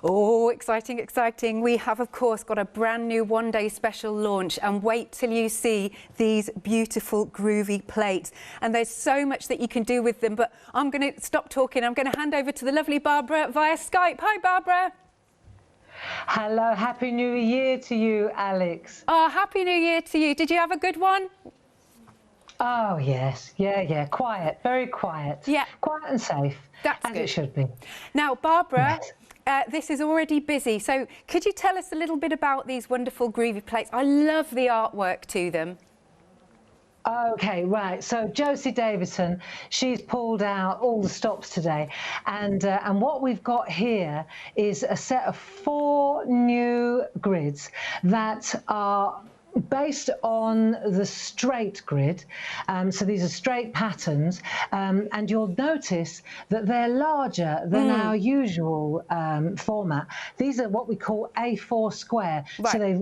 Oh, exciting, exciting. We have, of course, got a brand new one-day special launch, and wait till you see these beautiful Groovi plates. And there's so much that you can do with them, but I'm going to stop talking. I'm going to hand over to the lovely Barbara via Skype. Hi, Barbara. Hello, Happy New Year to you, Alex. Oh, Happy New Year to you. Did you have a good one? Oh, yes. Yeah. Quiet, very quiet. Yeah. Quiet and safe. That's as good. It should be. Now, Barbara, yes. this is already busy. So could you tell us a little bit about these wonderful Groovi plates? I love the artwork to them. Okay, right. So Josie Davidson, she's pulled out all the stops today, and what we've got here is a set of 4 new grids that are based on the straight grid. So these are straight patterns, and you'll notice that they're larger than our usual format. These are what we call A4 square. Right. So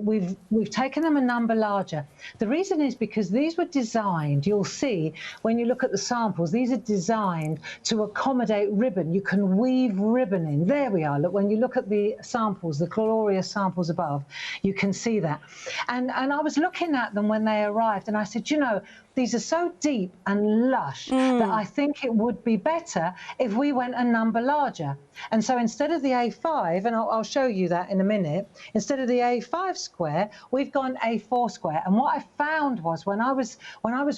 we've taken them a number larger. The reason is because these were designed, you'll see when you look at the samples, these are designed to accommodate ribbon. You can weave ribbon in. There we are. Look, when you look at the samples, the glorious samples above, you can see that. And I was looking at them when they arrived, and I said, you know, these are so deep and lush that I think it would be better if we went a number larger. And so instead of the A5, and I'll show you that in a minute, instead of the A5 square, we've gone A4 square. And what I found was when I was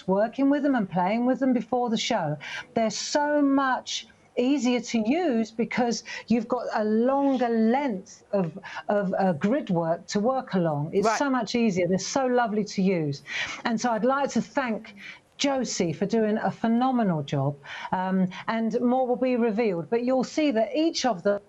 working with them and playing with them before the show, they're so much easier to use because you've got a longer length of grid work to work along. It's right. So much easier. They're so lovely to use. And so I'd like to thank Josie for doing a phenomenal job, and more will be revealed. But you'll see that each of them,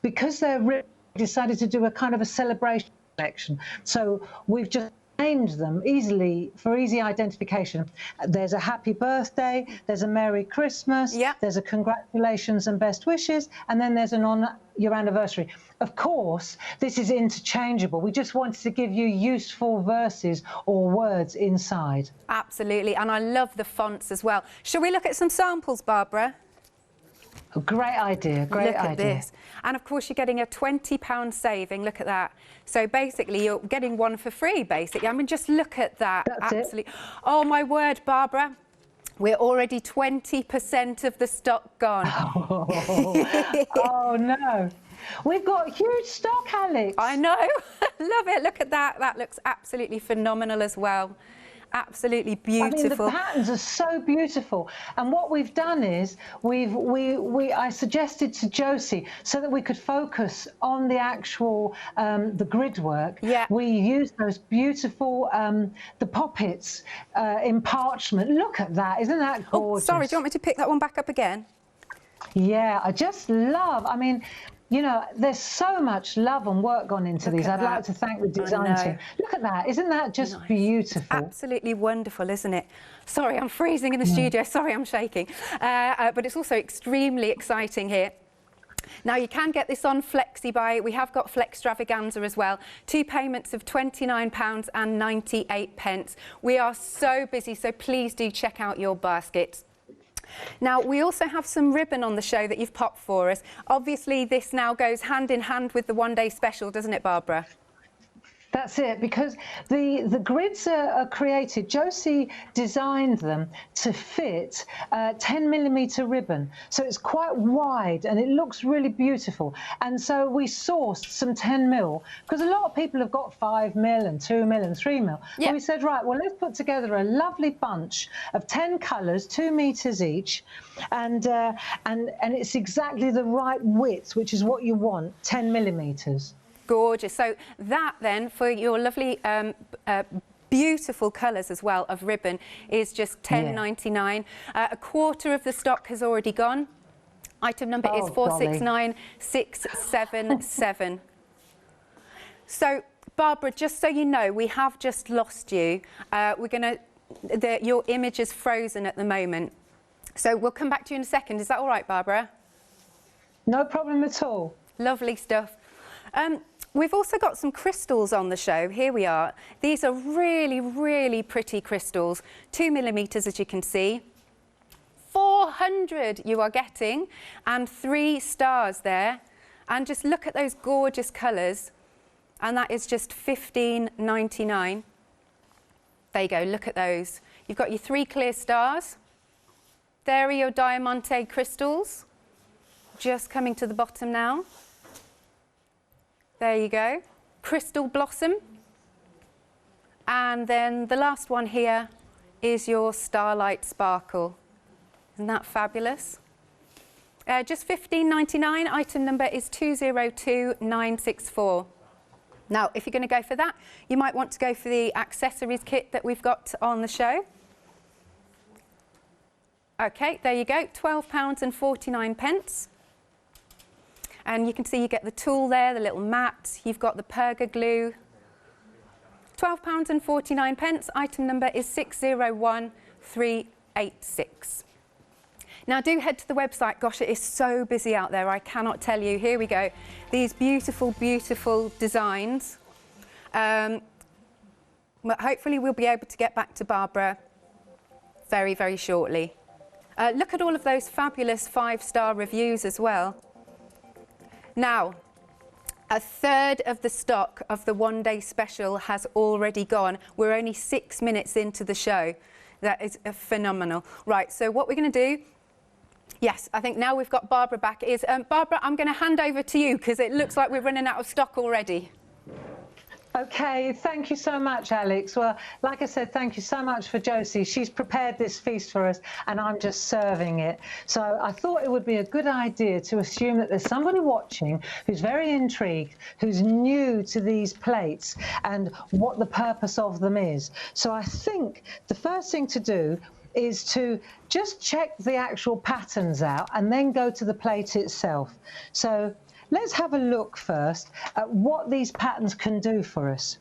because they're decided to do a kind of a celebration collection. So we've just named them easily for easy identification. There's a happy birthday, there's a Merry Christmas, there's a congratulations and best wishes, and then there's an on your anniversary. Of course, this is interchangeable. We just wanted to give you useful verses or words inside. Absolutely, and I love the fonts as well. Shall we look at some samples, Barbara? A great idea, great idea. Look at this. And of course, you're getting a £20 saving. Look at that. So basically, you're getting one for free, basically. I mean, just look at that. That's absolutely. It. Oh, my word, Barbara. We're already 20% of the stock gone. Oh, no. We've got huge stock, Alex. I know. Love it. Look at that. That looks absolutely phenomenal as well. Absolutely beautiful. I mean, the patterns are so beautiful, and what we've done is I suggested to Josie, so that we could focus on the actual the grid work. Yeah. We used those beautiful the poppets in parchment. Look at that! Isn't that gorgeous? Oh, sorry. Do you want me to pick that one back up again? Yeah, I just love. I mean, you know, there's so much love and work gone into these. I'd like to thank the design team. Look at that. Isn't that just beautiful? Absolutely wonderful, isn't it? Sorry, I'm freezing in the studio. Sorry, I'm shaking. But it's also extremely exciting here. Now, you can get this on FlexiBuy. We have got Flextravaganza as well. 2 payments of £29.98. We are so busy, so please do check out your baskets. Now, we also have some ribbon on the show that you've popped for us. Obviously, this now goes hand in hand with the one-day special, doesn't it, Barbara? That's it, because the grids are created. Josie designed them to fit 10mm ribbon, so it's quite wide and it looks really beautiful. And so we sourced some 10mm, because a lot of people have got 5mm and 2mm and 3mm. Yeah. And we said, right, well, let's put together a lovely bunch of 10 colours, 2 meters each, and it's exactly the right width, which is what you want, 10mm. Gorgeous. So that then, for your lovely beautiful colours as well of ribbon, is just £10.99. A quarter of the stock has already gone. Item number is 469677. So, Barbara, just so you know, we have just lost you. Your image is frozen at the moment. So we'll come back to you in a second. Is that all right, Barbara? No problem at all. Lovely stuff. We've also got some crystals on the show. Here we are. These are really, really pretty crystals. 2mm, as you can see. 400 you are getting, and 3 stars there. And just look at those gorgeous colours. And that is just $15.99. There you go, look at those. You've got your 3 clear stars. There are your diamante crystals. Just coming to the bottom now. There you go. Crystal blossom. And then the last one here is your starlight sparkle. Isn't that fabulous? Just $15.99. Item number is 202964. Now, if you're going to go for that, you might want to go for the accessories kit that we've got on the show. Okay, there you go, £12.49. And you can see you get the tool there, the little mat, you've got the perga glue. £12.49. Item number is 601386. Now do head to the website. Gosh, it is so busy out there, I cannot tell you. Here we go. These beautiful, beautiful designs. But hopefully we'll be able to get back to Barbara very, very shortly. Look at all of those fabulous 5-star reviews as well. Now, a third of the stock of the one-day special has already gone. We're only 6 minutes into the show. That is phenomenal. Right, so what we're going to do, yes, I think now we've got Barbara back, is Barbara, I'm going to hand over to you because it looks like we're running out of stock already. Okay, thank you so much, Alex. Well, like I said, thank you so much for Josie. She's prepared this feast for us and I'm just serving it. So I thought it would be a good idea to assume that there's somebody watching who's very intrigued, who's new to these plates and what the purpose of them is. So I think the first thing to do is to just check the actual patterns out and then go to the plate itself. So let's have a look first at what these patterns can do for us.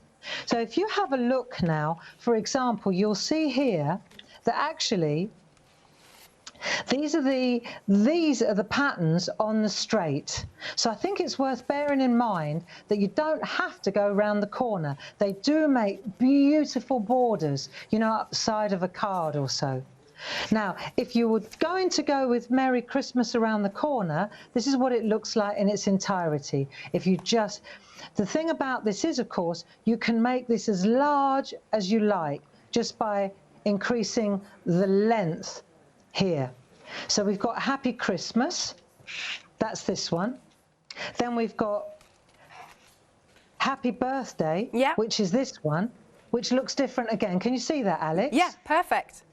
So if you have a look now, for example, you'll see here that actually these are the patterns on the straight. So I think it's worth bearing in mind that you don't have to go around the corner. They do make beautiful borders, you know, up the side of a card or so. Now, if you were going to go with Merry Christmas around the corner, this is what it looks like in its entirety. If you just, the thing about this is, of course, you can make this as large as you like just by increasing the length here. So we've got Happy Christmas, that's this one. Then we've got Happy Birthday, yeah, which is this one, which looks different again. Can you see that, Alex? Yeah, perfect.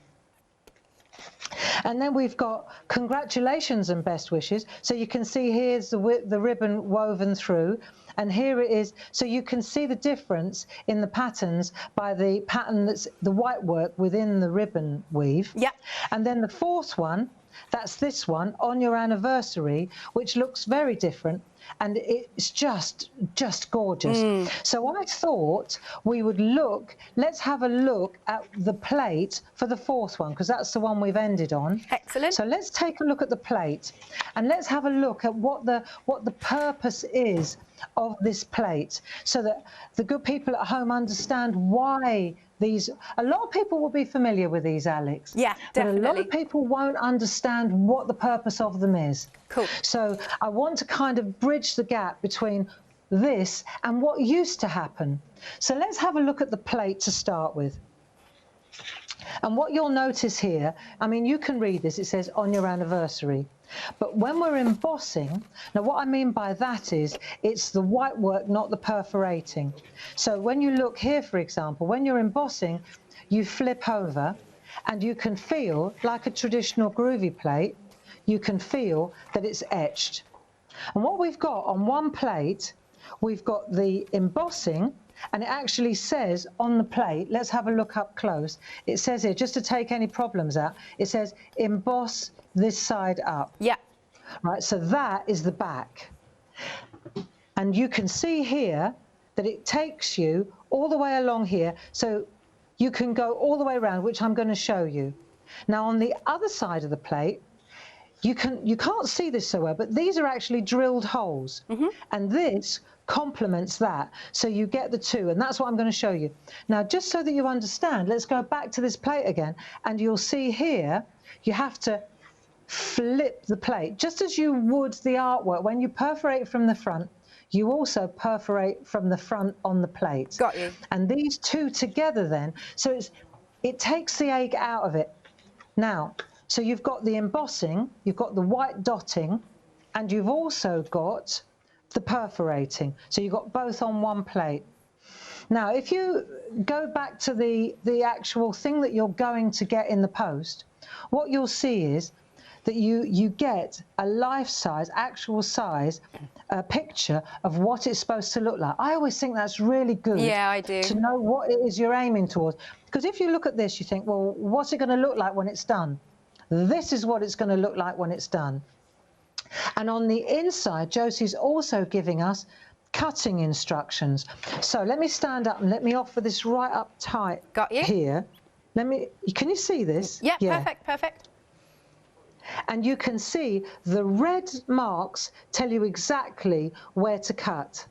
And then we've got congratulations and best wishes. So you can see here's the ribbon woven through, and here it is. So you can see the difference in the patterns by the pattern that's the white work within the ribbon weave. Yeah. And then the fourth one, that's this one, On Your Anniversary, which looks very different. And it's just gorgeous. So I thought we would look, let's have a look at the plate for the fourth one, because that's the one we've ended on. Excellent. So let's take a look at the plate and let's have a look at what the purpose is of this plate, so that the good people at home understand why these, a lot of people will be familiar with these, Alex. Yeah, definitely. But a lot of people won't understand what the purpose of them is. Cool. So I want to kind of bridge the gap between this and what used to happen. So let's have a look at the plate to start with. And what you'll notice here, I mean, you can read this, it says On Your Anniversary. But when we're embossing, now what I mean by that is it's the white work, not the perforating. So when you look here, for example, when you're embossing, you flip over and you can feel, like a traditional Groovi plate, you can feel that it's etched. And what we've got on one plate, we've got the embossing, and it actually says on the plate, let's have a look up close, it says here, just to take any problems out, it says emboss this side up. Yeah. Right, so that is the back. And you can see here that it takes you all the way along here, so you can go all the way around, which I'm going to show you. Now on the other side of the plate, you can't see this so well, but these are actually drilled holes. And this complements that, so you get the two, and that's what I'm going to show you. Now, just so that you understand, let's go back to this plate again, and you'll see here, you have to flip the plate, just as you would the artwork. When you perforate from the front, you also perforate from the front on the plate. Got you. And these two together then, so it takes the egg out of it. Now, so you've got the embossing, you've got the white dotting, and you've also got the perforating. So you've got both on one plate. Now, if you go back to the actual thing that you're going to get in the post, what you'll see is that you get a life-size, actual size picture of what it's supposed to look like. I always think that's really good. Yeah, I do. To know what it is you're aiming towards. Because if you look at this, you think, well, what's it going to look like when it's done? This is what it's going to look like when it's done. And on the inside, Josie's also giving us cutting instructions. So let me stand up and let me offer this right up tight. Got you. Here. Can you see this? Yeah, perfect, perfect. And you can see the red marks tell you exactly where to cut,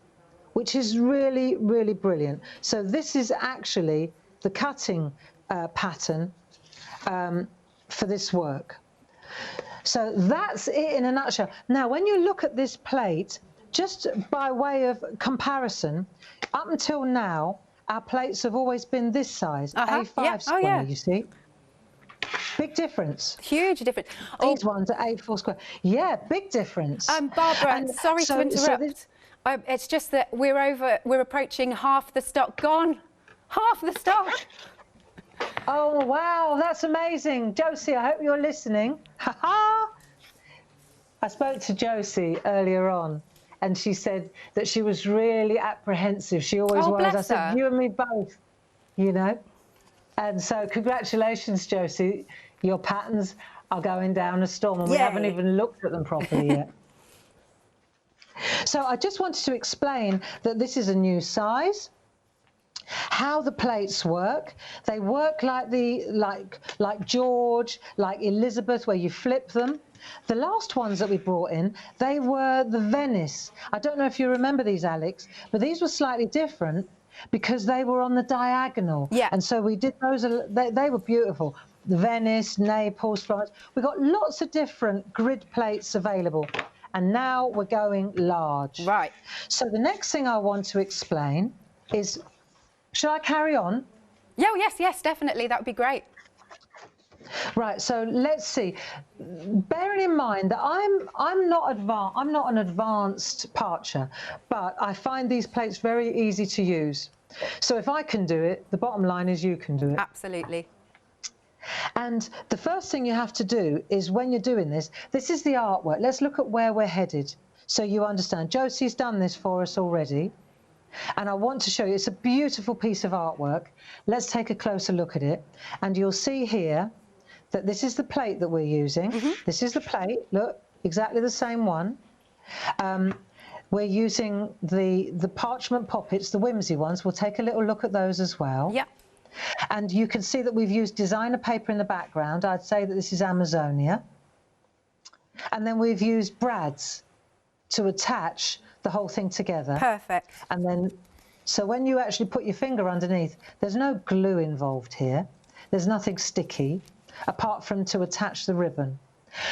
which is really, really brilliant. So this is actually the cutting pattern for this work. So that's it in a nutshell. Now, when you look at this plate, just by way of comparison, up until now, our plates have always been this size, A5 square, you see. Big difference. Huge difference. These ones are A4 square. Yeah, big difference. Barbara, sorry to interrupt. It's just that we're approaching half the stock gone. Half the stock. Oh, wow, that's amazing. Josie, I hope you're listening. Ha-ha! I spoke to Josie earlier on, and she said that she was really apprehensive. She always was. I said, you and me both, you know. And so congratulations, Josie. Your patterns are going down a storm, and we haven't even looked at them properly yet. So I just wanted to explain that this is a new size. How the plates work. They work like like George, like Elizabeth, where you flip them. The last ones that we brought in, they were the Venice. I don't know if you remember these, Alex, but these were slightly different because they were on the diagonal. Yeah. And so we did those, they were beautiful. The Venice, Naples, Florence. We've got lots of different grid plates available. And now we're going large. Right. So the next thing I want to explain is, shall I carry on? Yeah, yes, definitely. That would be great. Right, so let's see. Bearing in mind that I'm not an advanced parcher, but I find these plates very easy to use. So if I can do it, the bottom line is you can do it. Absolutely. And the first thing you have to do is, when you're doing this is the artwork. Let's look at where we're headed so you understand. Josie's done this for us already. And I want to show you, it's a beautiful piece of artwork. Let's take a closer look at it. And you'll see here that this is the plate that we're using. This is the plate, look, exactly the same one. We're using the parchment poppets, the whimsy ones. We'll take a little look at those as well. Yeah. And you can see that we've used designer paper in the background. I'd say that this is Amazonia. And then we've used brads to attach the whole thing together. Perfect. And then, so when you actually put your finger underneath, there's no glue involved here. There's nothing sticky, apart from to attach the ribbon.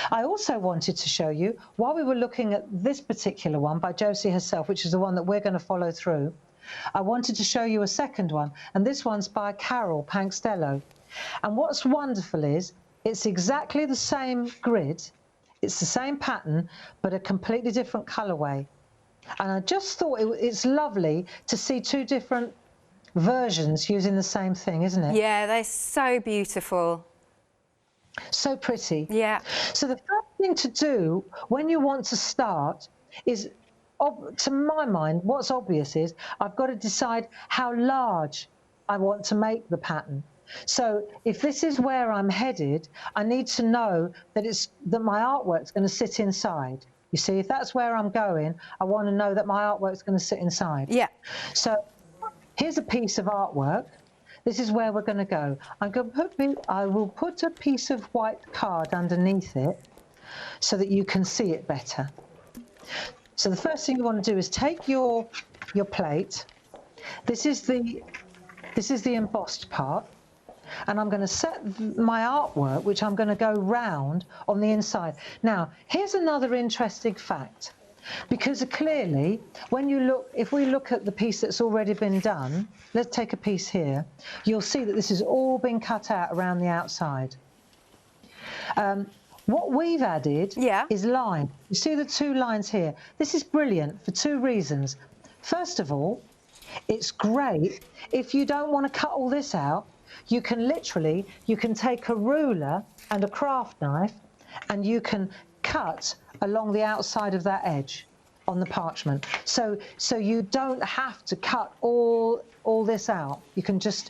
I also wanted to show you, while we were looking at this particular one by Josie herself, which is the one that we're going to follow through, I wanted to show you a second one, and this one's by Carol Pankstello. And what's wonderful is, it's exactly the same grid, it's the same pattern, but a completely different colourway. And I just thought it's lovely to see two different versions using the same thing, isn't it? Yeah, they're so beautiful. So pretty. Yeah. So the first thing to do when you want to start is, to my mind, what's obvious is I've got to decide how large I want to make the pattern. So if this is where I'm headed, I need to know that my artwork's going to sit inside. You see, if that's where I'm going, I want to know that my artwork's going to sit inside. Yeah. So here's a piece of artwork. This is where we're going to go. I will put a piece of white card underneath it so that you can see it better. So the first thing you want to do is take your plate. This is the embossed part. and I'm going to set my artwork, which I'm going to go round on the inside. Now, here's another interesting fact, because clearly, when you look, if we look at the piece that's already been done, let's take a piece here, you'll see that this has all been cut out around the outside. What we've added is line. You see the two lines here? This is brilliant for two reasons. First of all, it's great if you don't want to cut all this out. You can literally, you can take a ruler and a craft knife and you can cut along the outside of that edge on the parchment. So you don't have to cut all this out. You can just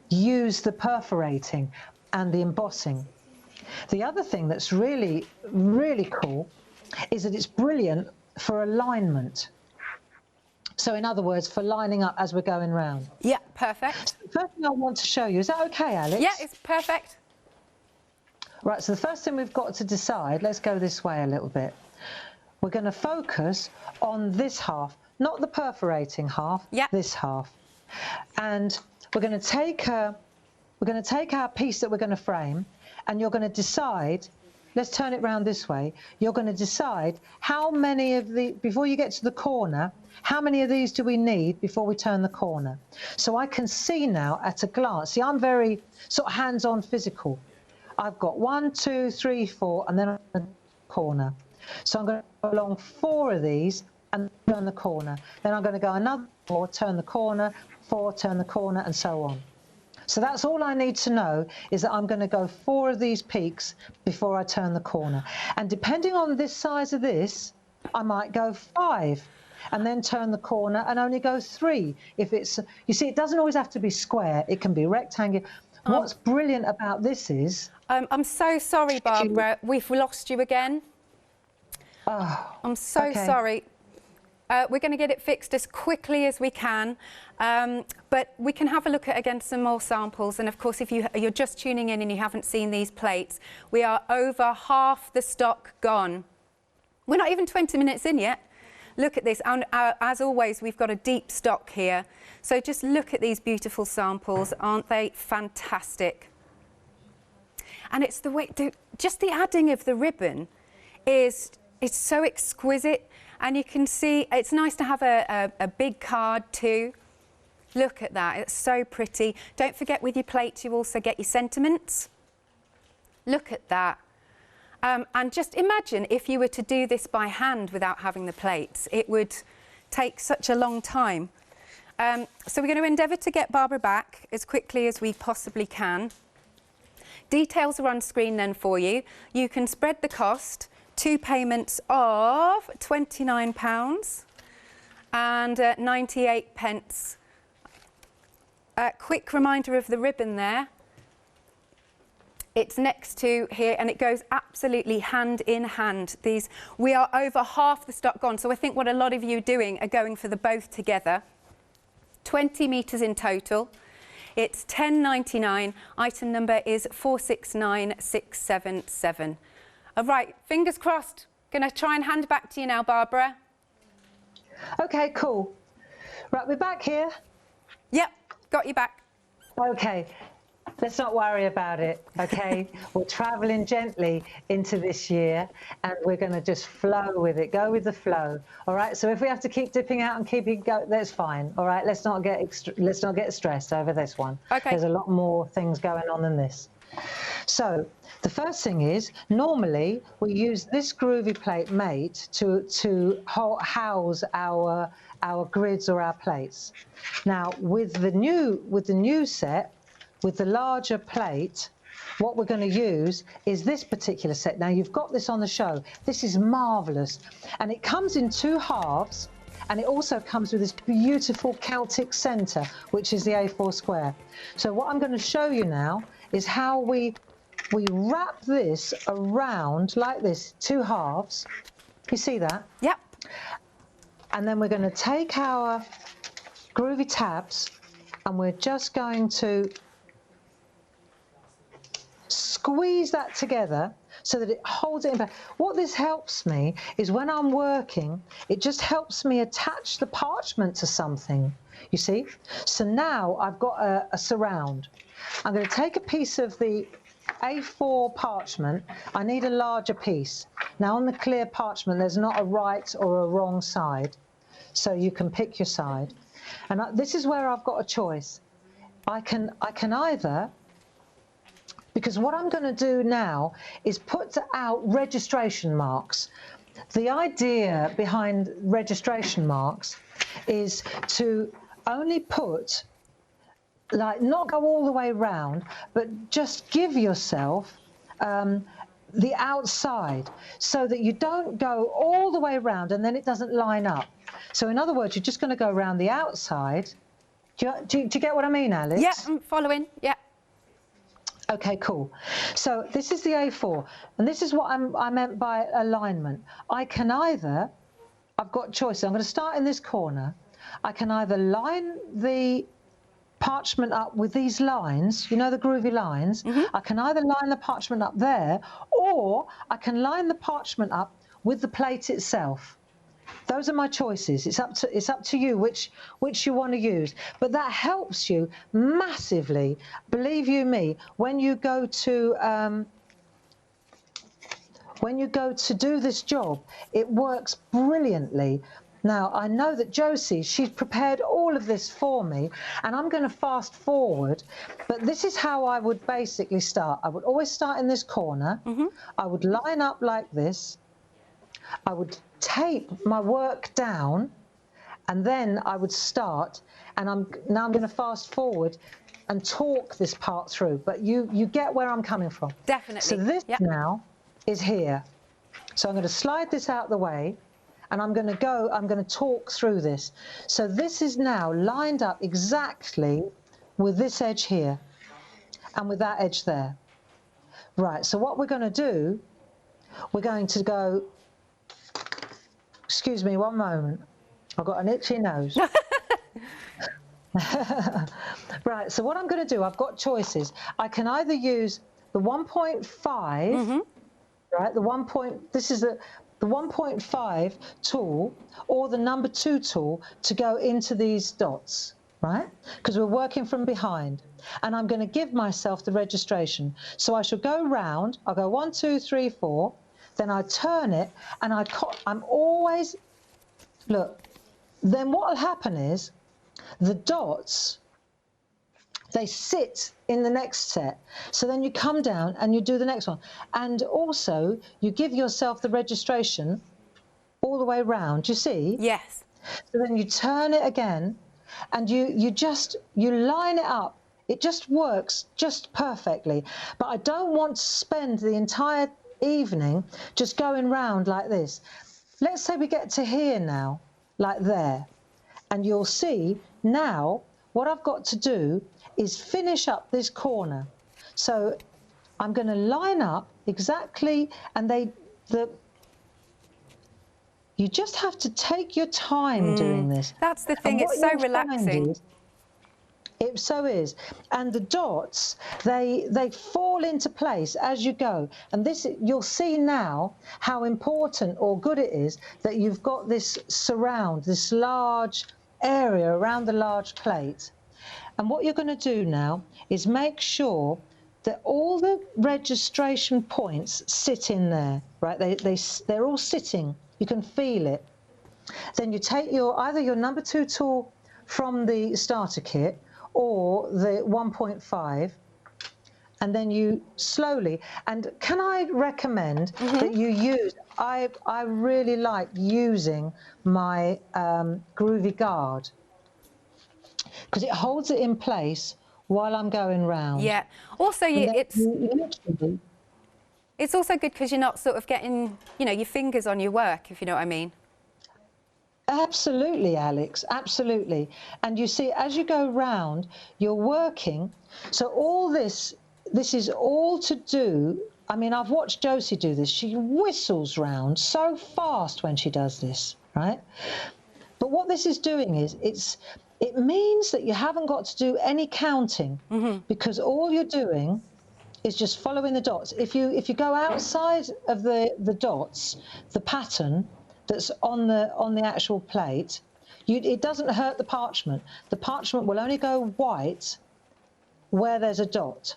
use the perforating and the embossing. The other thing that's really, really cool is that it's brilliant for alignment. So in other words, for lining up as we're going round. Yeah, perfect. So the first thing I want to show you, is that okay, Alex? Yeah, it's perfect. Right, so the first thing we've got to decide, let's go this way a little bit. We're going to focus on this half, not the perforating half, this half. And we're going to take our piece that we're going to frame, and you're going to decide, let's turn it round this way, you're going to decide how many of the, before you get to the corner, how many of these do we need before we turn the corner? So I can see now at a glance, see I'm very sort of hands-on physical. I've got 1, 2, 3, 4, and then I'm in the corner. So I'm going to go along 4 of these and turn the corner. Then I'm going to go another 4, turn the corner, 4, turn the corner, and so on. So that's all I need to know, is that I'm going to go 4 of these peaks before I turn the corner. And depending on this size of this, I might go 5 and then turn the corner and only go 3. If it's, you see, it doesn't always have to be square. It can be rectangular. What's brilliant about this is... I'm so sorry, Barbara. We've lost you again. Oh, I'm so sorry. We're going to get it fixed as quickly as we can, but we can have a look at again some more samples. And of course, if you're just tuning in and you haven't seen these plates, we are over half the stock gone. We're not even 20 minutes in yet. Look at this, and as always, we've got a deep stock here. So just look at these beautiful samples, aren't they fantastic? And it's the way, just the adding of the ribbon is so exquisite. And you can see, it's nice to have a big card too. Look at that, it's so pretty. Don't forget with your plates, you also get your sentiments. Look at that. And just imagine if you were to do this by hand without having the plates, it would take such a long time. So we're going to endeavour to get Barbara back as quickly as we possibly can. Details are on screen then for you. You can spread the cost. 2 payments of £29 and 98 pence. Quick reminder of the ribbon there. It's next to here and it goes absolutely hand in hand. We are over half the stock gone, so I think what a lot of you are doing are going for the both together. 20 metres in total. It's £10.99. Item number is 469677. All right, fingers crossed. Going to try and hand back to you now, Barbara. Okay, cool. Right, we're back here. Yep, got you back. Okay, let's not worry about it, okay? We're travelling gently into this year and we're going to just flow with it, go with the flow, all right? So if we have to keep dipping out and keeping going, that's fine, all right? Let's not get stressed over this one. Okay. There's a lot more things going on than this. So the first thing is, normally we use this Groovi plate mate to house our grids or our plates. Now with the new set, with the larger plate, what we're going to use is this particular set. Now you've got this on the show. This is marvellous, and it comes in 2 halves. And it also comes with this beautiful Celtic centre, which is the A4 square. So what I'm going to show you now is how we wrap this around like this, 2 halves. You see that? Yep. And then we're going to take our Groovi tabs and we're just going to squeeze that together so that it holds it in place. What this helps me is when I'm working, it just helps me attach the parchment to something, you see? So now I've got a surround. I'm going to take a piece of the A4 parchment. I need a larger piece. Now on the clear parchment, there's not a right or a wrong side, so you can pick your side. And this is where I've got a choice. I can either, because what I'm going to do now is put out registration marks. The idea behind registration marks is to only put, like, not go all the way round, but just give yourself the outside so that you don't go all the way around and then it doesn't line up. So in other words, you're just going to go around the outside. Do you get what I mean, Alex? Yeah, I'm following, yeah. Okay, cool. So this is the A4, and this is what I meant by alignment. I can either, I've got choices. I'm going to start in this corner. I can either line the parchment up with these lines, you know, the groovy lines. I can either line the parchment up there, or I can line the parchment up with the plate itself. Those are my choices. It's up to you which you want to use. But that helps you massively, believe you me, when you go to do this job. It works brilliantly. Now, I know that Josie, she's prepared all of this for me, and I'm going to fast forward, but this is how I would basically start. I would always start in this corner. I would line up like this. I would tape my work down, and then I would start, and now I'm going to fast forward and talk this part through, but you get where I'm coming from. Definitely. So this now is here. So I'm going to slide this out the way, and I'm going to talk through this. So this is now lined up exactly with this edge here and with that edge there. Right, so what we're going to do, we're going to go, excuse me one moment, I've got an itchy nose. Right, so what I'm going to do, I've got choices. I can either use the 1.5, right, this is the 1.5 tool, or the number 2 tool to go into these dots, right? Because we're working from behind. And I'm going to give myself the registration. So I shall go round, I'll go 1, 2, 3, 4, then I turn it, and I'm always, look, then what will happen is the dots, they sit in the next set. So then you come down and you do the next one. And also you give yourself the registration all the way round, you see? Yes. So then you turn it again, and you line it up. It just works just perfectly. But I don't want to spend the entire evening just going round like this. Let's say we get to here now, like there. And you'll see now what I've got to do is finish up this corner. So I'm going to line up exactly, and you just have to take your time doing this. That's the thing, it's so relaxing. It so is. And the dots, they fall into place as you go. And this, you'll see now how important or good it is that you've got this surround, this large area around the large plate. And what you're going to do now is make sure that all the registration points sit in there, right? They're all sitting. You can feel it. Then you take either your number 2 tool from the starter kit or the 1.5, and then you slowly, and can I recommend that you use, I really like using my Groovi guard, because it holds it in place while I'm going round. Yeah. Also, it's also good because you're not sort of getting, you know, your fingers on your work, if you know what I mean. Absolutely, Alex, absolutely. And you see, as you go round, you're working. So all this is all to do. I mean, I've watched Josie do this. She whistles round so fast when she does this, right? But what this is doing is, it means that you haven't got to do any counting, because all you're doing is just following the dots. If you go outside of the dots, the pattern that's on the actual plate, it doesn't hurt the parchment. The parchment will only go white where there's a dot.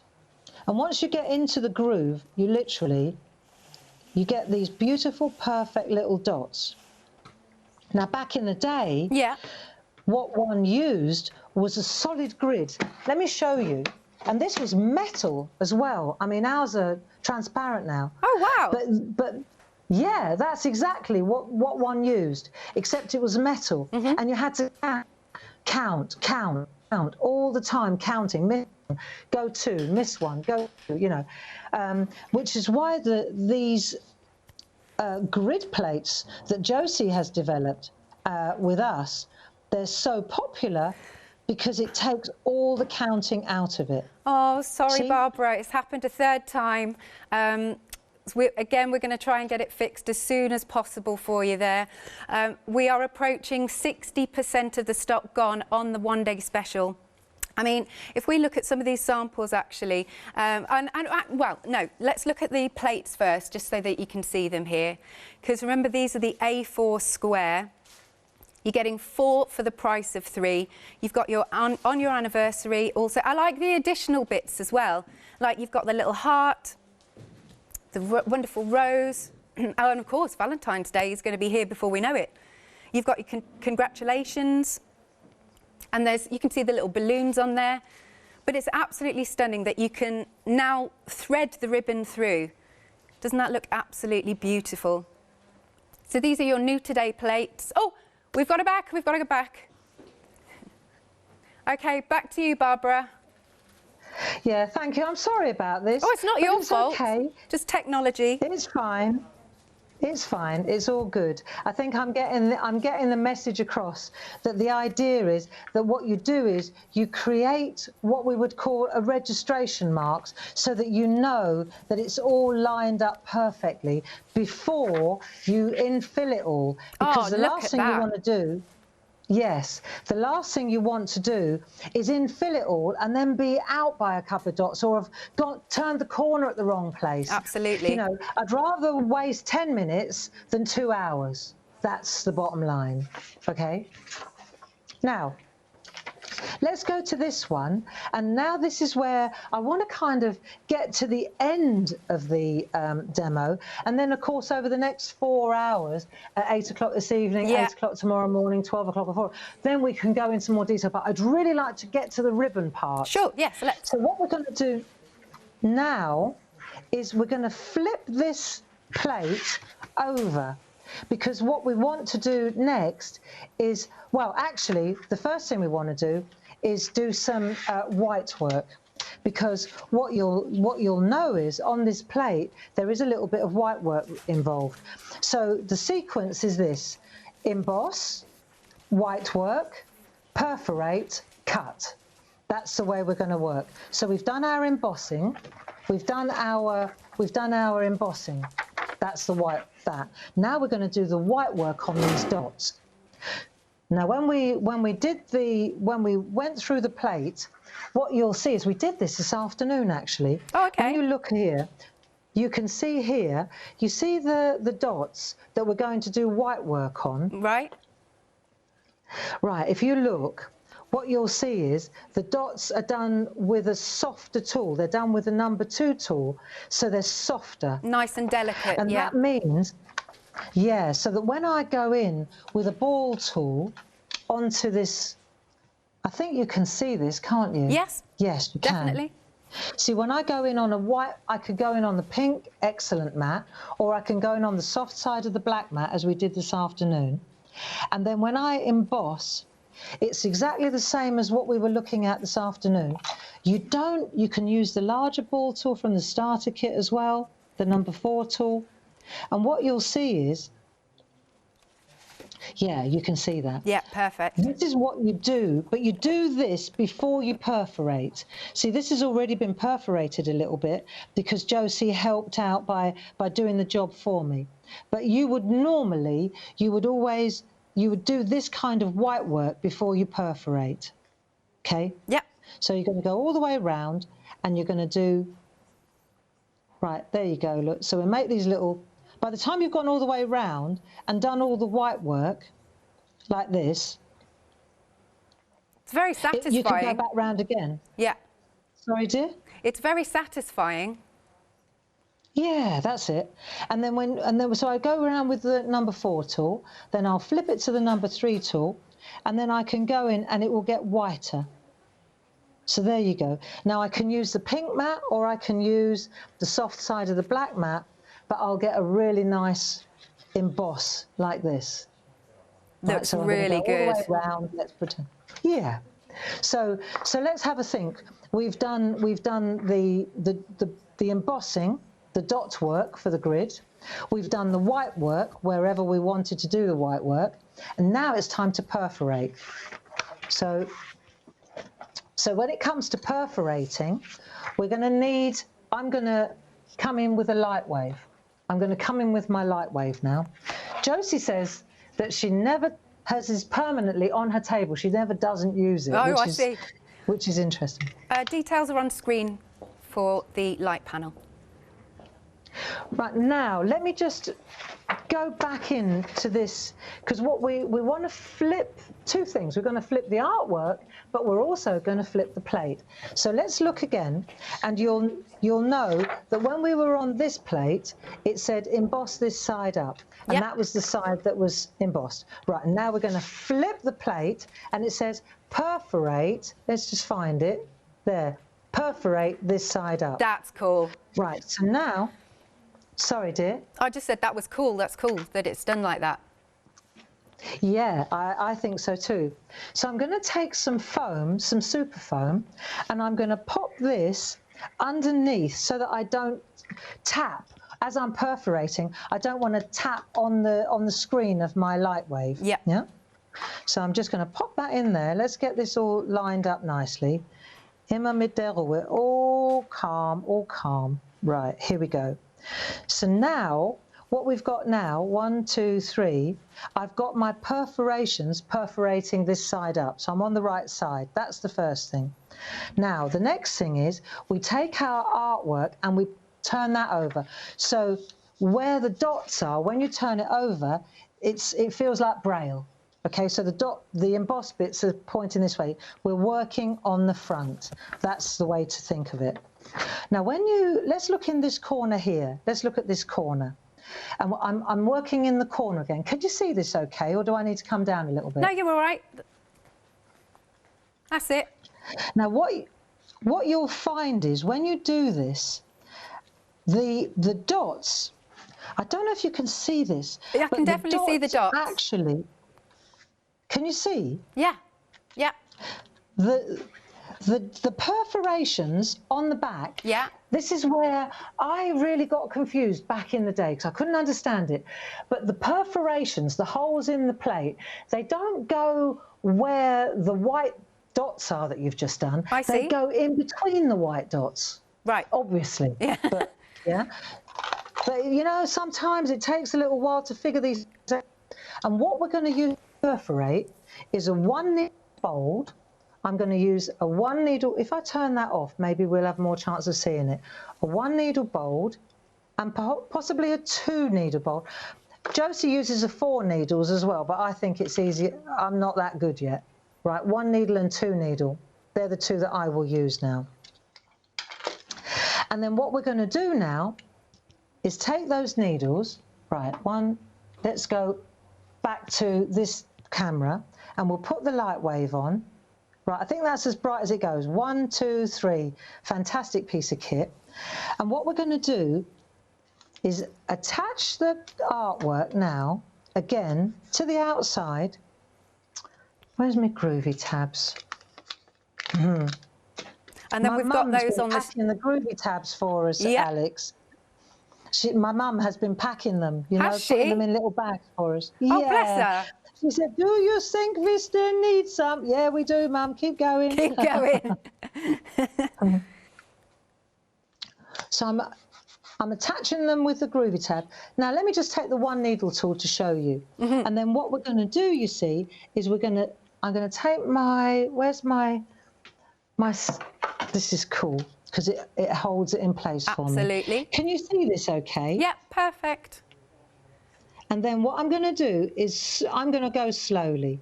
And once you get into the groove, you get these beautiful, perfect little dots. Now, back in the day, what one used was a solid grid. Let me show you. And this was metal as well. I mean, ours are transparent now. Oh, wow. But yeah, that's exactly what one used, except it was metal. And you had to count all the time, counting, miss one, go two, miss one, go two, you know, which is why these grid plates that Josie has developed with us, they're so popular because it takes all the counting out of it. Oh, sorry, See? Barbara, it's happened a third time. We're going to try and get it fixed as soon as possible for you there. We are approaching 60% of the stock gone on the one-day special. I mean, if we look at some of these samples, actually, well, no, let's look at the plates first, just so that you can see them here. Because remember, these are the A4 square. You're getting 4 for the price of 3. You've got your on your anniversary. Also, I like the additional bits as well. Like you've got the little heart, the wonderful rose, oh, and of course, Valentine's Day is going to be here before we know it. You've got your congratulations. And you can see the little balloons on there. But it's absolutely stunning that you can now thread the ribbon through. Doesn't that look absolutely beautiful? So these are your new today plates. Oh, we've got it back. We've got to go back. OK, back to you, Barbara. Yeah, thank you. I'm sorry about this. Oh, it's not your fault. Okay. Just technology. It's fine. It's fine. It's all good. I think I'm getting the message across that the idea is that what you do is you create what we would call a registration marks so that you know that it's all lined up perfectly before you infill it all. Because the last thing you want to do, yes, the last thing you want to do is infill it all and then be out by a couple of dots or have turned the corner at the wrong place. Absolutely. You know, I'd rather waste 10 minutes than 2 hours. That's the bottom line, okay? Now, let's go to this one. And now this is where I want to kind of get to the end of the demo. And then, of course, over the next 4 hours, at 8 o'clock this evening, 8 o'clock tomorrow morning, 12 o'clock before, then we can go into more detail. But I'd really like to get to the ribbon part. Sure, yes, let's. So what we're going to do now is we're going to flip this plate over. Because what we want to do next is, well, actually, the first thing we want to do is do some white work. Because what you'll know is on this plate there is a little bit of white work involved. So the sequence is this: emboss, white work, perforate, cut. That's the way we're going to work. So we've done our embossing, we've done our embossing. That's the white. Now we're going to do the white work on these dots. Now, when we went through the plate, what you'll see is we did this afternoon, actually. Oh, okay. When you look here, you can see here, you see the dots that we're going to do white work on. Right. Right, if you look, what you'll see is the dots are done with a softer tool. They're done with the number 2 tool, so they're softer. Nice and delicate, and that means, yeah, so that when I go in with a ball tool onto this, I think you can see this, can't you? Yes. Yes, you can. Definitely. See, when I go in on a white, I could go in on the pink, excellent mat, or I can go in on the soft side of the black mat, as we did this afternoon. And then when I emboss, it's exactly the same as what we were looking at this afternoon. You can use the larger ball tool from the starter kit as well, the number 4 tool. And what you'll see is, yeah, you can see that. Yeah, perfect. This is what you do, but you do this before you perforate. See, this has already been perforated a little bit because Josie helped out by doing the job for me. But you would normally, you would do this kind of white work before you perforate, okay? Yep. So you're going to go all the way around and you're going to do Right, there you go, look. So we make these little, by the time you've gone all the way round and done all the white work, like this, It's very you can go satisfying. back round again. Yeah. Sorry, dear? It's very satisfying. Yeah, that's it. And then so I go around with the number 4 tool, then I'll flip it to the number 3 tool, and then I can go in and it will get whiter. So there you go. Now I can use the pink mat or I can use the soft side of the black mat, but I'll get a really nice emboss like this. Looks so really good. All the way around. Let's pretend. Yeah. So let's have a think. We've done the embossing, the dot work for the grid. We've done the white work wherever we wanted to do the white work, and now it's time to perforate. So when it comes to perforating, we're going to need, I'm going to come in with a light wave. I'm going to come in with my light wave now. Josie says that she never has this permanently on her table. She never doesn't use it. Oh, I see. Which is interesting. Details are on screen for the light panel. Right, now let me just go back into this, because what we want to flip two things. We're going to flip the artwork, but we're also going to flip the plate. So let's look again, and you'll know that when we were on this plate, it said emboss this side up, and yep. that was the side that was embossed. Right, and now we're going to flip the plate, and it says perforate. Let's just find it there. Perforate this side up. That's cool. Right, so now. Sorry, dear. I just said that was cool. That's cool that it's done like that. Yeah, I think so too. So I'm going to take some foam, some super foam, and I'm going to pop this underneath so that I don't tap. As I'm perforating, I don't want to tap on the screen of my light wave. Yep. Yeah. So I'm just going to pop that in there. Let's get this all lined up nicely. Immer mit der Ruhe. All calm, all calm. Right, here we go. So now, what we've got now, 1, 2, 3, I've got my perforations perforating this side up. So I'm on the right side. That's the first thing. Now, the next thing is we take our artwork and we turn that over. So where the dots are, when you turn it over, it feels like Braille. Okay, so the embossed bits are pointing this way. We're working on the front. That's the way to think of it. Now, let's look in this corner here. Let's look at this corner. And I'm working in the corner again. Can you see this okay, or do I need to come down a little bit? No, you're all right. That's it. Now, what you'll find is when you do this, the dots, I don't know if you can see this. Yeah, I can definitely see the dots. Actually, can you see? Yeah, yeah. The perforations on the back, yeah. This is where I really got confused back in the day because I couldn't understand it. But the perforations, the holes in the plate, they don't go where the white dots are that you've just done. I see. They go in between the white dots. Right. Obviously. Yeah. But, yeah. But, you know, sometimes it takes a little while to figure these out. And what we're going to use to perforate is a 1 needle bold. I'm going to use a 1 needle. If I turn that off, maybe we'll have more chance of seeing it. A 1 needle bold and possibly a 2 needle bold. Josie uses a 4 needles as well, but I think it's easy. I'm not that good yet. Right, 1 needle and 2 needle. They're the two that I will use now. And then what we're going to do now is take those needles. Right, let's go back to this camera and we'll put the light wave on. Right, I think that's as bright as it goes. 1, 2, 3. Fantastic piece of kit. And what we're going to do is attach the artwork now, again, to the outside. Where's my Groovi tabs? And then we've got those on the Groovi tabs for us, yep. Alex. My mum has been packing them, you know, putting them in little bags for us. Oh, yeah. Bless her. She said, do you think we still need some? Yeah, we do, Mum. Keep going. Keep going. So I'm attaching them with the Groovi tab. Now, let me just take the 1 needle tool to show you. And then what we're going to do, you see, is I'm going to take where's my, this is cool. because it holds it in place for me. Absolutely. Can you see this okay? Yep, perfect. And then what I'm going to do is I'm going to go slowly.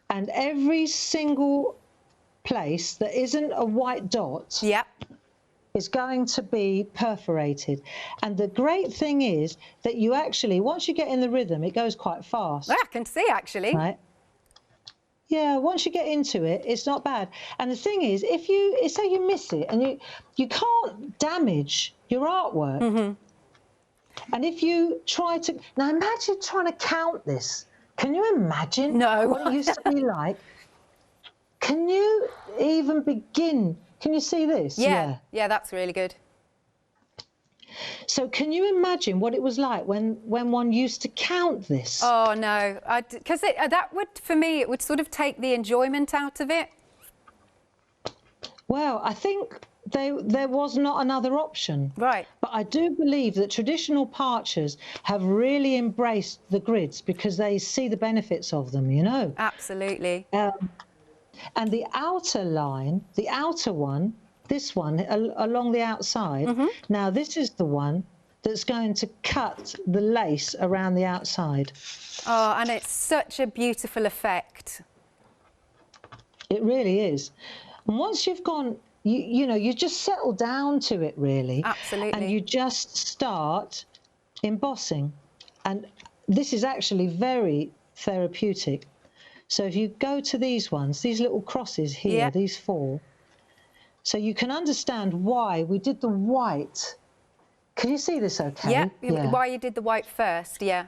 And every single place that isn't a white dot Yep. is going to be perforated. And the great thing is that you actually, once you get in the rhythm, it goes quite fast. I can see, actually. Right? Yeah, once you get into it, it's not bad. And the thing is, if you say you miss it and you can't damage your artwork. Mm-hmm. And if you try to, now imagine trying to count this. Can you imagine what it used to be like? Can you even begin? Can you see this? Yeah, that's really good. So can you imagine what it was like when one used to count this? Oh, no, because that would, for me, it would sort of take the enjoyment out of it. Well, I think there was not another option. Right. But I do believe that traditional parchers have really embraced the grids because they see the benefits of them, you know. Absolutely. And the outer line, the outer one, this one along the outside, now this is the one that's going to cut the lace around the outside. Oh, and it's such a beautiful effect. It really is. And once you've gone, you know, you just settle down to it, really. Absolutely. And you just start embossing. And this is actually very therapeutic. So if you go to these ones, these little crosses here, these 4, so you can understand why we did the white. Can you see this okay? Yeah, why you did the white first, yeah.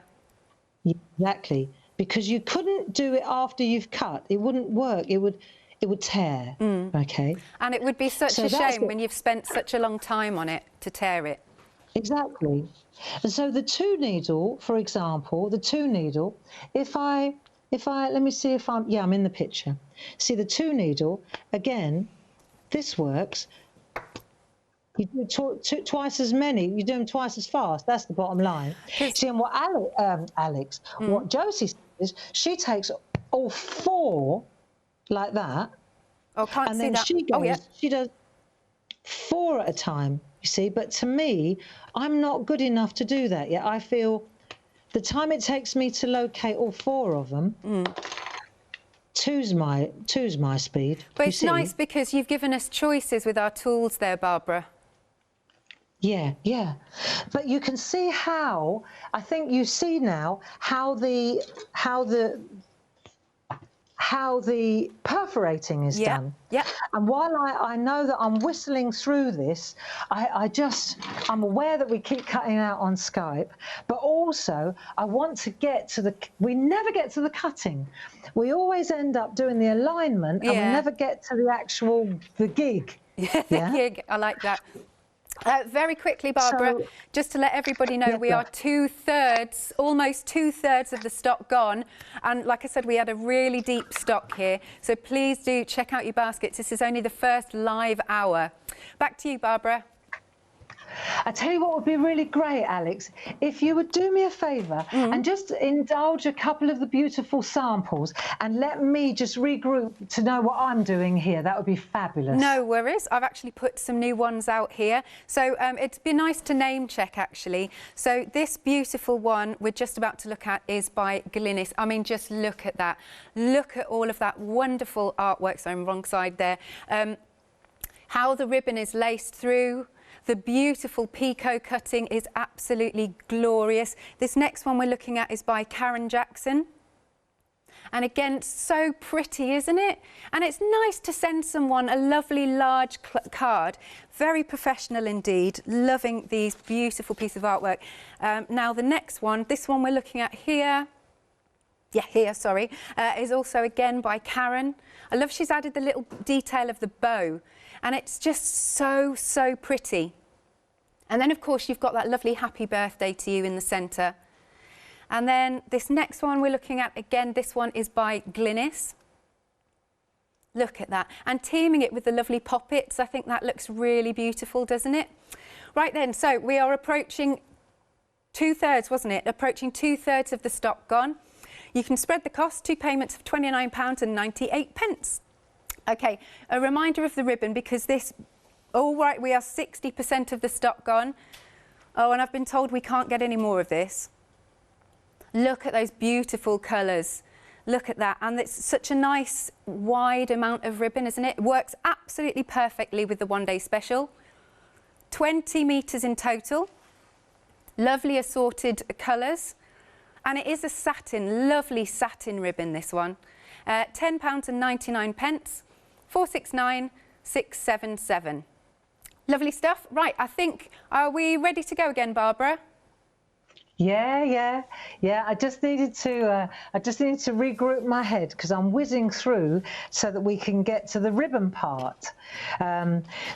Exactly. Because you couldn't do it after you've cut. It wouldn't work. It would tear, okay? And it would be such a shame when you've spent such a long time on it to tear it. Exactly. And so the 2 needle, for example, the 2 needle, if I let me see if I'm in the picture. See the 2 needle, again, this works. You do twice as many, you do them twice as fast. That's the bottom line. See, and what what Josie says is she takes all 4 like that. Oh, can't see that. She does 4 at a time, you see. But to me, I'm not good enough to do that yet. I feel the time it takes me to locate all 4 of them, two's my speed. But it's nice because you've given us choices with our tools there, Barbara. Yeah, yeah. But you can see how, I think you see now how the perforating is done. Yeah. And while I know that I'm whistling through this, I'm aware that we keep cutting out on Skype, but also I want to get to we never get to the cutting. We always end up doing the alignment and we never get to the gig. Yeah, the gig. I like that. Very quickly, Barbara, just to let everybody know, we are almost two-thirds of the stock gone. And like I said, we had a really deep stock here. So please do check out your baskets. This is only the first live hour. Back to you, Barbara. I tell you what would be really great, Alex, if you would do me a favour and just indulge a couple of the beautiful samples and let me just regroup to know what I'm doing here. That would be fabulous. No worries. I've actually put some new ones out here. So it'd be nice to name check, actually. So this beautiful one we're just about to look at is by Glynis. I mean, just look at that. Look at all of that wonderful artwork. So I'm wrong side there. How the ribbon is laced through. The beautiful picot cutting is absolutely glorious. This next one we're looking at is by Karen Jackson. And again, so pretty, isn't it? And it's nice to send someone a lovely large card. Very professional indeed. Loving these beautiful pieces of artwork. Now the next one, this one we're looking at here. Is also again by Karen. I love she's added the little detail of the bow. And it's just so, so pretty. And then, of course, you've got that lovely happy birthday to you in the centre. And then this next one we're looking at, again, this one is by Glynis. Look at that. And teaming it with the lovely poppets, I think that looks really beautiful, doesn't it? Right then, so we are approaching two-thirds, wasn't it? Approaching two-thirds of the stock gone. You can spread the cost, 2 payments of £29.98. OK, a reminder of the ribbon, because this All right, we are 60% of the stock gone. Oh, and I've been told we can't get any more of this. Look at those beautiful colours. Look at that. And it's such a nice, wide amount of ribbon, isn't it? It works absolutely perfectly with the one-day special. 20 metres in total. Lovely assorted colours. And it is a satin, lovely satin ribbon, this one. £10.99, 469,677. Lovely stuff. Right, I think, are we ready to go again, Barbara? Yeah. I just needed to regroup my head because I'm whizzing through so that we can get to the ribbon part.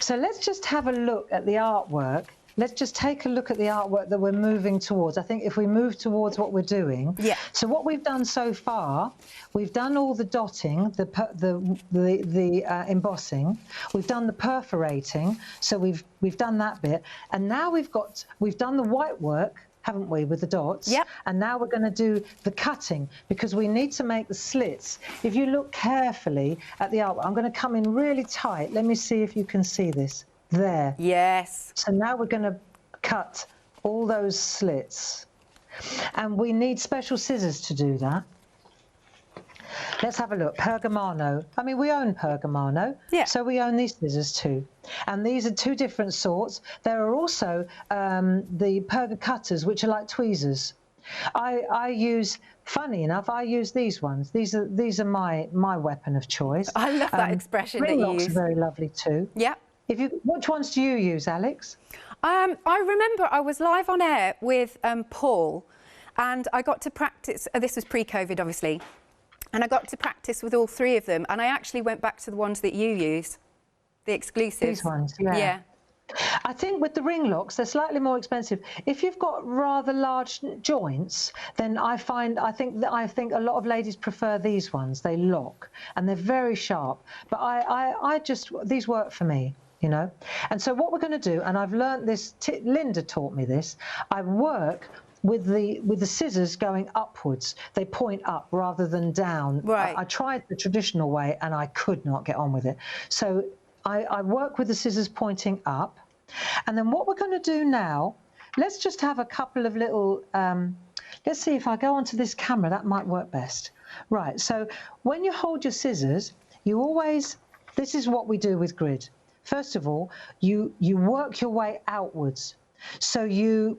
So let's just have a look at the artwork. Let's just take a look at the artwork that we're moving towards. I think if we move towards what we're doing. Yeah. So what we've done so far, we've done all the dotting, the embossing. We've done the perforating. So we've done that bit, and now we've done the white work, haven't we, with the dots? Yep. And now we're going to do the cutting because we need to make the slits. If you look carefully at the artwork, I'm going to come in really tight. Let me see if you can see this. There. Yes. So now we're going to cut all those slits. And we need special scissors to do that. Let's have a look. Pergamano. I mean, we own Pergamano. Yeah. So we own these scissors too. And these are two different sorts. There are also the Perga cutters, which are like tweezers. I use, funny enough, I use these ones. These are my weapon of choice. I love that expression that you use. Are very lovely too. Yeah. Which ones do you use, Alex? I remember I was live on air with Paul, and I got to practice. This was pre-COVID, obviously, and I got to practice with all three of them. And I actually went back to the ones that you use, the exclusives. These ones, yeah. Yeah. I think with the ring locks, they're slightly more expensive. If you've got rather large joints, then I think a lot of ladies prefer these ones. They lock and they're very sharp. But these work for me, you know. And so what we're going to do, and I've learned this. Linda taught me this. I work with the scissors going upwards. They point up rather than down. Right. I tried the traditional way and I could not get on with it. So I work with the scissors pointing up. And then what we're going to do now, let's just have a couple of little, let's see if I go onto this camera, that might work best. Right, so when you hold your scissors, you always, this is what we do with grid. First of all, you work your way outwards. So you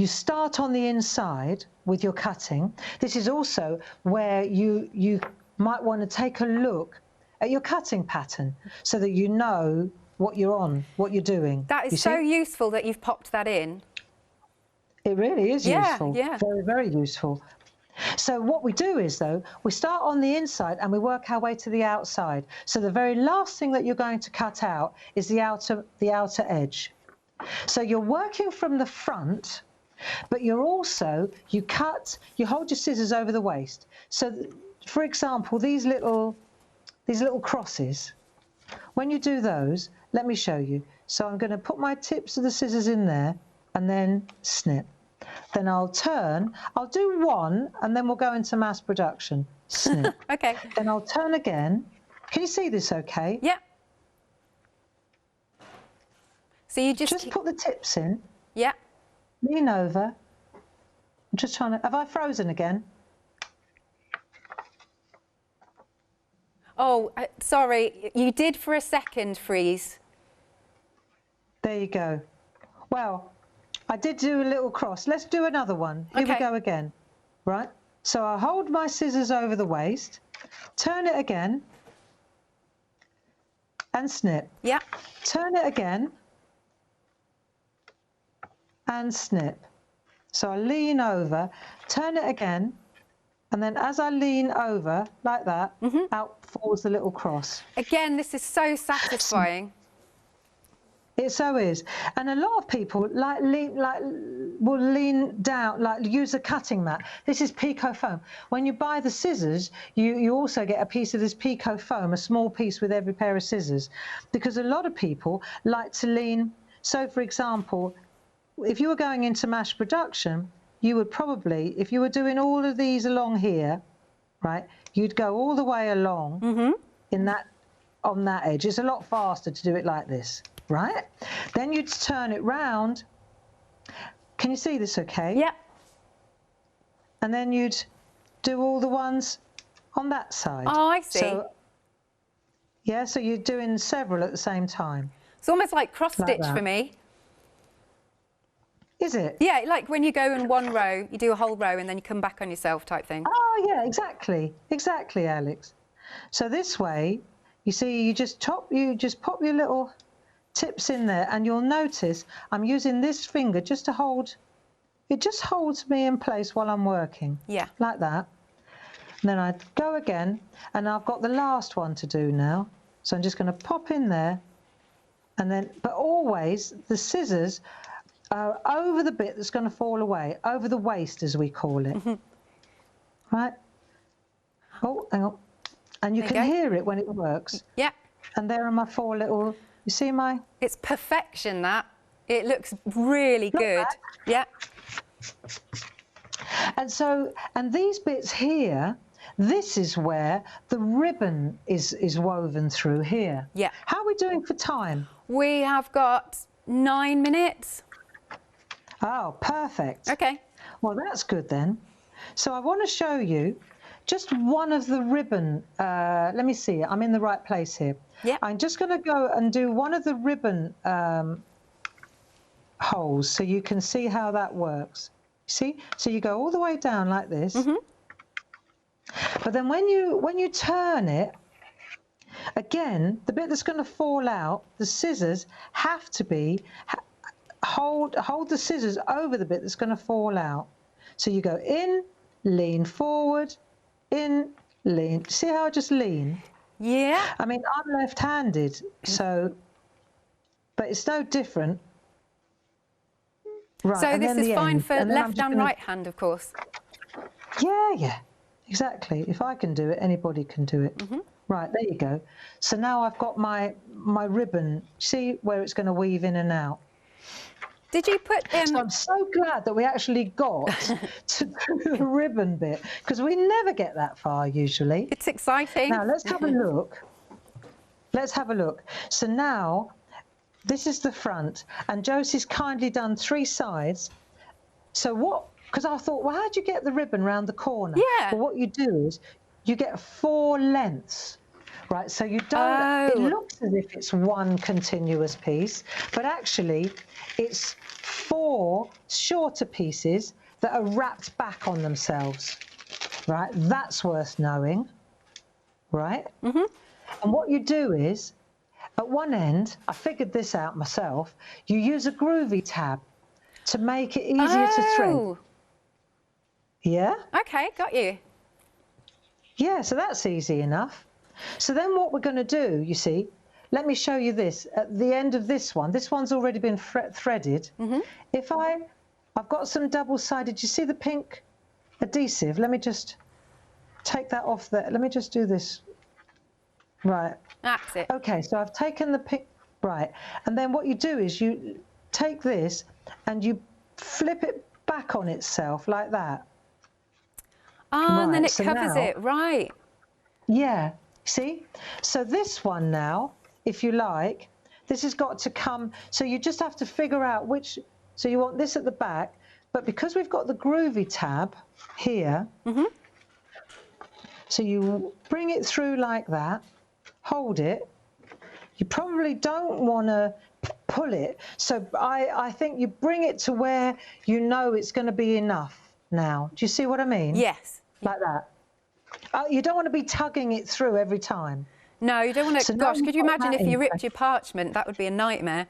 start on the inside with your cutting. This is also where you might want to take a look at your cutting pattern so that you know what you're on, what you're doing. That is so useful that you've popped that in. It really is useful. Yeah. Very, very useful. So what we do is, though, we start on the inside and we work our way to the outside. So the very last thing that you're going to cut out is the outer edge. So you're working from the front, but you're also, you hold your scissors over the waist. So, for example, these little crosses, when you do those, let me show you. So I'm going to put my tips of the scissors in there and then snip. Then I'll turn, I'll do one and then we'll go into mass production. Snip. Okay. Then I'll turn again. Can you see this okay? Yeah. So you just put the tips in. Yeah. Lean over. I'm just trying to, have I frozen again? Oh, sorry, you did for a second freeze. There you go. Well, I did do a little cross. Let's do another one. Here we go again. Right? So I hold my scissors over the waist, turn it again, and snip. Yeah. Turn it again, and snip. So I lean over, turn it again, and then as I lean over, like that, out falls the little cross. Again, this is so satisfying. It so is. And a lot of people will lean down, use a cutting mat. This is Pico foam. When you buy the scissors, you also get a piece of this Pico foam, a small piece with every pair of scissors. Because a lot of people like to lean. So, for example, if you were going into mass production, you would probably, if you were doing all of these along here, right, you'd go all the way along in that on that edge. It's a lot faster to do it like this, right? Then you'd turn it round. Can you see this okay? Yeah. And then you'd do all the ones on that side. Oh, I see. So, yeah, so you're doing several at the same time. It's almost like cross-stitch that. for me. Is it? Yeah, like when you go in one row, you do a whole row and then you come back on yourself type thing. Oh, yeah, exactly. Exactly, Alex. So this way, you see, you just pop your little tips in there, and you'll notice I'm using this finger just to hold. It just holds me in place while I'm working. Yeah. Like that. And then I go again, and I've got the last one to do now. So I'm just going to pop in there, and then, but always the scissors are over the bit that's going to fall away, over the waist as we call it. Right? Oh, hang on. And you can hear it when it works. Yeah. And there are my 4 little, you see my... It's perfection, that. It looks really good. Yeah. And so, and these bits here, this is where the ribbon is woven through here. Yeah. How are we doing for time? We have got 9 minutes. Oh, perfect. Okay. Well, that's good then. So I want to show you just one of the ribbon. Let me see. I'm in the right place here. Yeah. I'm just going to go and do one of the ribbon holes so you can see how that works. See? So you go all the way down like this. But then when you turn it, again, the bit that's going to fall out, the scissors have to be, hold the scissors over the bit that's going to fall out. So you go in, lean forward, in, lean. See how I just lean? Yeah. I mean, I'm left-handed, so, but it's no different. Right, So this is fine for left and gonna... right hand, of course. Yeah, exactly. If I can do it, anybody can do it. Right, there you go. So now I've got my ribbon. See where it's going to weave in and out? Did you put... So I'm so glad that we actually got to do the ribbon bit, because we never get that far usually. It's exciting. Now let's have a look. Let's have a look. So now this is the front, and Josie's kindly done 3 sides. So what, because I thought, well, how'd you get the ribbon round the corner? Yeah. Well, what you do is you get 4 lengths. Right, so you don't, it looks as if it's one continuous piece, but actually it's 4 shorter pieces that are wrapped back on themselves, right? That's worth knowing, right? And what you do is, at one end, I figured this out myself, you use a Groovi tab to make it easier to thread. Yeah? Okay, got you. Yeah, so that's easy enough. So then what we're going to do, you see, let me show you this. At the end of this one's already been threaded. If I've got some double-sided, you see the pink adhesive? Let me just take that off there. Let me just do this. Right. That's it. Okay, so I've taken the pink, right. And then what you do is you take this and you flip it back on itself like that. Ah, and then it so covers now, it, right. Yeah. See? So this one now, if you like, this has got to come, so you just have to figure out which, so you want this at the back, but because we've got the Groovi tab here, so you bring it through like that, hold it, you probably don't want to pull it, so I think you bring it to where you know it's going to be enough now. Do you see what I mean? Yes. Like that. You don't want to be tugging it through every time. No, you don't want to... So gosh, could you imagine if you ripped place. your parchment? That would be a nightmare.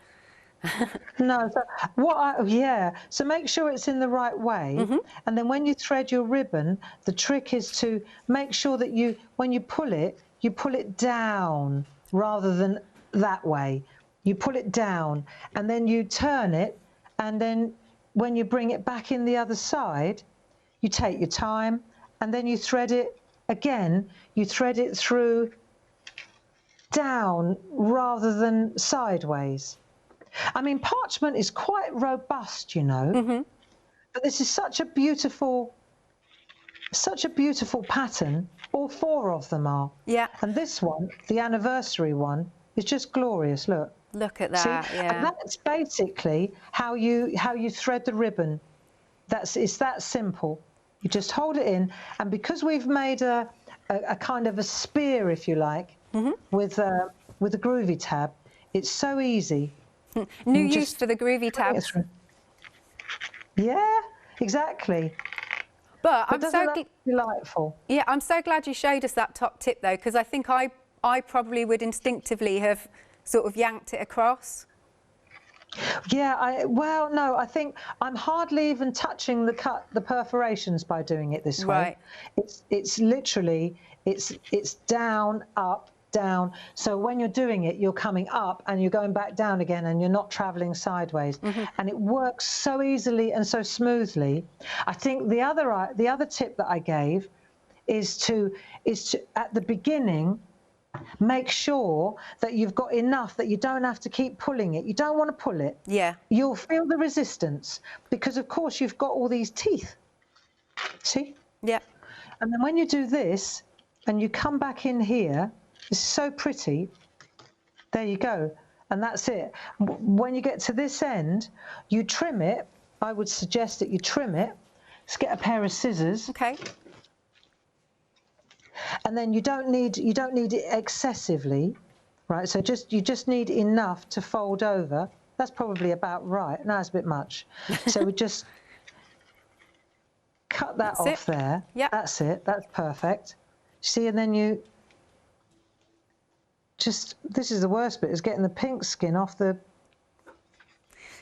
No, so so make sure it's in the right way, and then when you thread your ribbon, the trick is to make sure that when you pull it down rather than that way. You pull it down, and then you turn it, and then when you bring it back in the other side, you take your time, and then you thread it again. You thread it through down rather than sideways. I mean, parchment is quite robust, you know, but this is such a beautiful such a beautiful pattern. All 4 of them are. Yeah. And this one, the anniversary one, is just glorious. Look. Look at See? that. Yeah. And that's basically how you thread the ribbon. It's that simple. You just hold it in, and because we've made a kind of a spear, if you like, with the Groovi tab, it's so easy. New use for the Groovi tabs. Yeah, exactly. But I'm doesn't so that delightful. Yeah, I'm so glad you showed us that top tip though, because I think I probably would instinctively have sort of yanked it across. Yeah, well, no, I think I'm hardly even touching the perforations by doing it this way. Right. It's literally, it's down, up, down. So when you're doing it, you're coming up and you're going back down again, and you're not traveling sideways. And it works so easily and so smoothly. I think the other tip that I gave is to at the beginning, make sure that you've got enough that you don't have to keep pulling it. You don't want to pull it. Yeah. You'll feel the resistance because, of course, you've got all these teeth. See? Yeah. And then when you do this and you come back in here, it's so pretty. There you go. And that's it. When you get to this end, you trim it. I would suggest that you trim it. Let's get a pair of scissors. Okay. And then you don't need it excessively, right? So you just need enough to fold over. That's probably about right. No, it's a bit much. So we just cut that off there. Yeah. That's it. That's perfect. See, and then you just, this is the worst bit, is getting the pink skin off the...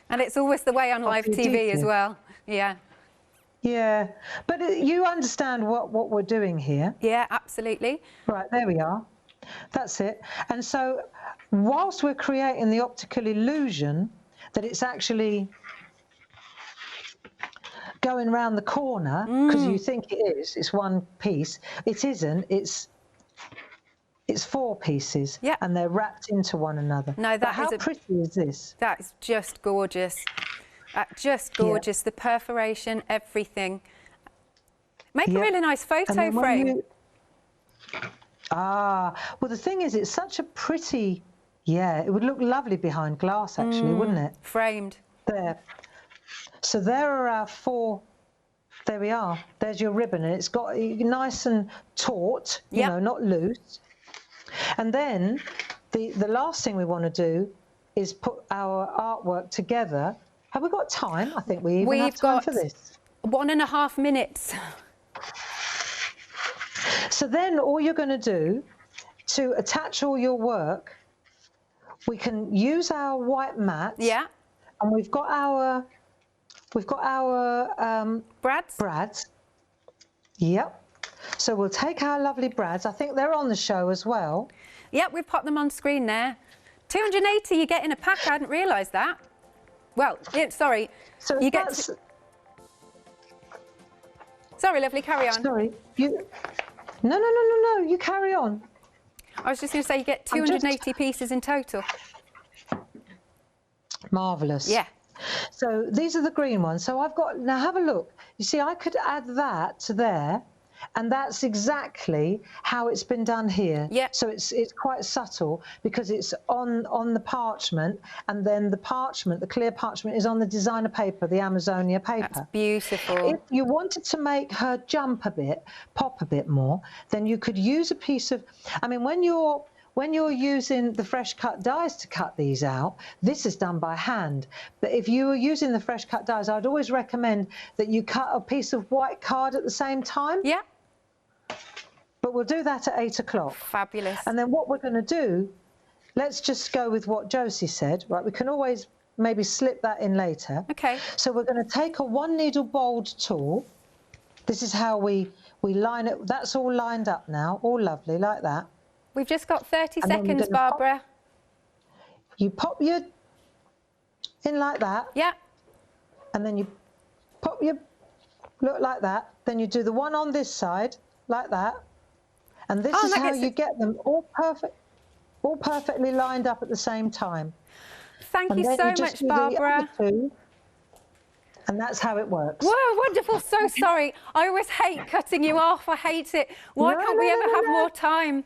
And it's always the way on live TV as well. Yeah. Yeah, but you understand what we're doing here. Yeah, absolutely. Right, there we are. That's it. And so whilst we're creating the optical illusion that it's actually going round the corner, because you think it is, it's one piece, it isn't, it's 4 pieces. Yeah. And they're wrapped into one another. No, that how pretty is this? That's just gorgeous. Just gorgeous. Yeah. The perforation, everything. Make a really nice photo frame. Well, the thing is, it's such a pretty, it would look lovely behind glass, actually, wouldn't it? Framed. There. So there are our 4, there we are. There's your ribbon, and it's got nice and taut, you know, not loose. And then the last thing we want to do is put our artwork together. Have we got time? I think we even have time for this. 1.5 minutes. So then all you're going to do to attach all your work, we can use our white mat. Yeah. And we've got our brads. Yep. So we'll take our lovely brads. I think they're on the show as well. Yep, we've popped them on screen there. 280 you get in a pack. I hadn't realised that. Well, sorry. So you get. Sorry, lovely. Carry on. Sorry, No. You carry on. I was just going to say you get 280 pieces in total. Marvellous. Yeah. So these are the green ones. So I've got, now have a look. You see, I could add that to there, and that's exactly how it's been done here. Yeah. So it's quite subtle because it's on the parchment, and then the parchment, the clear parchment, is on the designer paper, the Amazonia paper. That's beautiful. If you wanted to make her jump a bit, pop a bit more, then you could use a piece of, I mean, when you're using the fresh cut dies to cut these out, this is done by hand. But if you were using the fresh cut dies, I'd always recommend that you cut a piece of white card at the same time. Yeah. But we'll do that at 8 o'clock. Fabulous. And then what we're going to do, let's just go with what Josie said, right? We can always maybe slip that in later. Okay. So we're going to take a 1 needle bold tool. This is how we line it. That's all lined up now, all lovely, like that. We've just got 30 seconds, Barbara. You pop your in like that. Yeah. And then you pop your, look like that. Then you do the one on this side, like that. And this is how you get them all perfectly lined up at the same time. Thank you so much, Barbara. And that's how it works. Whoa, wonderful. So sorry. I always hate cutting you off. I hate it. Why can't we ever have more time?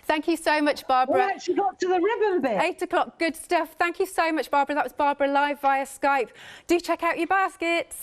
Thank you so much, Barbara. We actually got to the ribbon bit. 8 o'clock. Good stuff. Thank you so much, Barbara. That was Barbara live via Skype. Do check out your baskets.